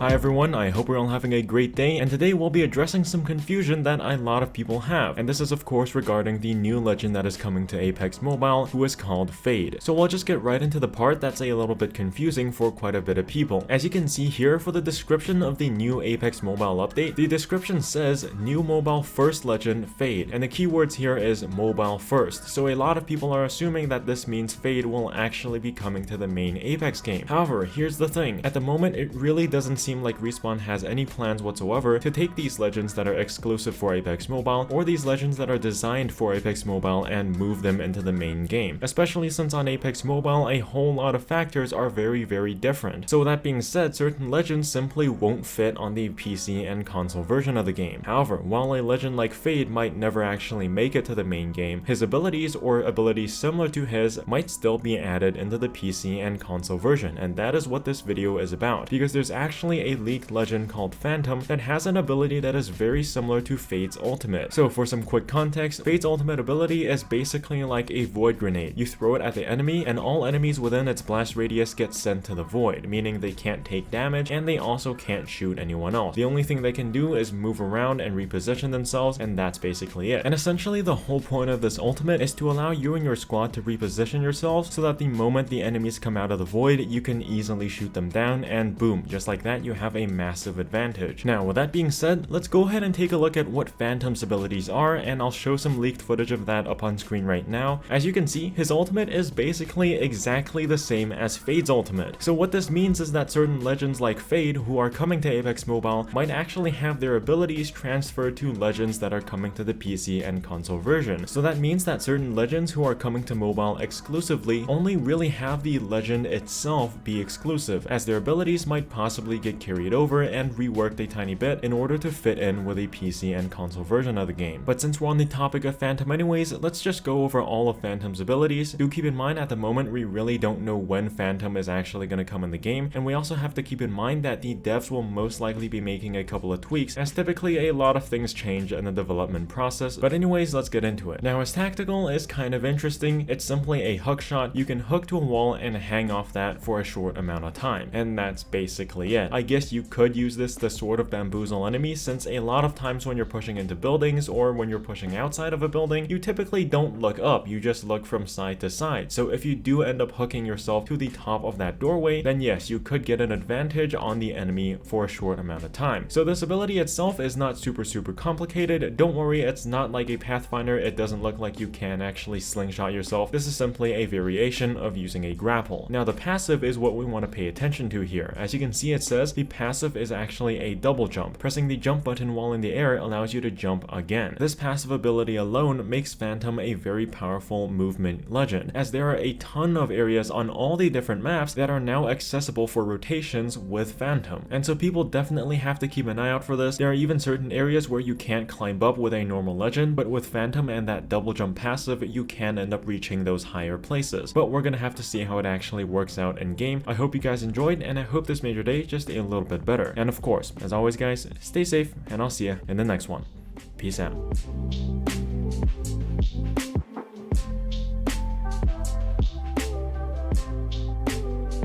Hi everyone, I hope we're all having a great day, and today we'll be addressing some confusion that a lot of people have, and this is of course regarding the new legend that is coming to Apex Mobile, who is called Fade. So we'll just get right into the part that's a little bit confusing for quite a bit of people. As you can see here, for the description of the new Apex Mobile update, the description says new mobile first legend Fade, and the keywords here is mobile first, so a lot of people are assuming that this means Fade will actually be coming to the main Apex game. However, here's the thing, at the moment it really doesn't seem like Respawn has any plans whatsoever to take these legends that are exclusive for Apex Mobile or these legends that are designed for Apex Mobile and move them into the main game, especially since on Apex Mobile a whole lot of factors are very different. So that being said, certain legends simply won't fit on the PC and console version of the game. However, while a legend like Fade might never actually make it to the main game, his abilities or abilities similar to his might still be added into the PC and console version, and that is what this video is about, because there's actually a leaked legend called Phantom that has an ability that is very similar to Fade's ultimate. So for some quick context, Fade's ultimate ability is basically like a void grenade. You throw it at the enemy and all enemies within its blast radius get sent to the void, meaning they can't take damage and they also can't shoot anyone else. The only thing they can do is move around and reposition themselves, and that's basically it. And essentially the whole point of this ultimate is to allow you and your squad to reposition yourselves so that the moment the enemies come out of the void, you can easily shoot them down, and boom, just like that you have a massive advantage. Now with that being said, let's go ahead and take a look at what Phantom's abilities are, and I'll show some leaked footage of that up on screen right now. As you can see, his ultimate is basically exactly the same as Fade's ultimate. So what this means is that certain legends like Fade who are coming to Apex Mobile might actually have their abilities transferred to legends that are coming to the PC and console version. So that means that certain legends who are coming to mobile exclusively only really have the legend itself be exclusive, as their abilities might possibly get carried over and reworked a tiny bit in order to fit in with a PC and console version of the game. But since we're on the topic of Phantom anyways, let's just go over all of Phantom's abilities. Do keep in mind at the moment we really don't know when Phantom is actually going to come in the game, and we also have to keep in mind that the devs will most likely be making a couple of tweaks, as typically a lot of things change in the development process. But anyways, let's get into it. Now his tactical is kind of interesting. It's simply a hook shot. You can hook to a wall and hang off that for a short amount of time, and that's basically it. I guess you could use this to sort of bamboozle enemies, since a lot of times when you're pushing into buildings or when you're pushing outside of a building, you typically don't look up, you just look from side to side. So if you do end up hooking yourself to the top of that doorway, then yes, you could get an advantage on the enemy for a short amount of time. So this ability itself is not super complicated. Don't worry, it's not like a Pathfinder. It doesn't look like you can actually slingshot yourself. This is simply a variation of using a grapple. Now the passive is what we want to pay attention to here. As you can see, it says the passive is actually a double jump. Pressing the jump button while in the air allows you to jump again. This passive ability alone makes Phantom a very powerful movement legend, as there are a ton of areas on all the different maps that are now accessible for rotations with Phantom, and so people definitely have to keep an eye out for this. There are even certain areas where you can't climb up with a normal legend, but with Phantom and that double jump passive, you can end up reaching those higher places. But we're gonna have to see how it actually works out in game. I hope you guys enjoyed, and I hope this made your day just a little bit better. And of course, as always guys, stay safe, and I'll see you in the next one. Peace out.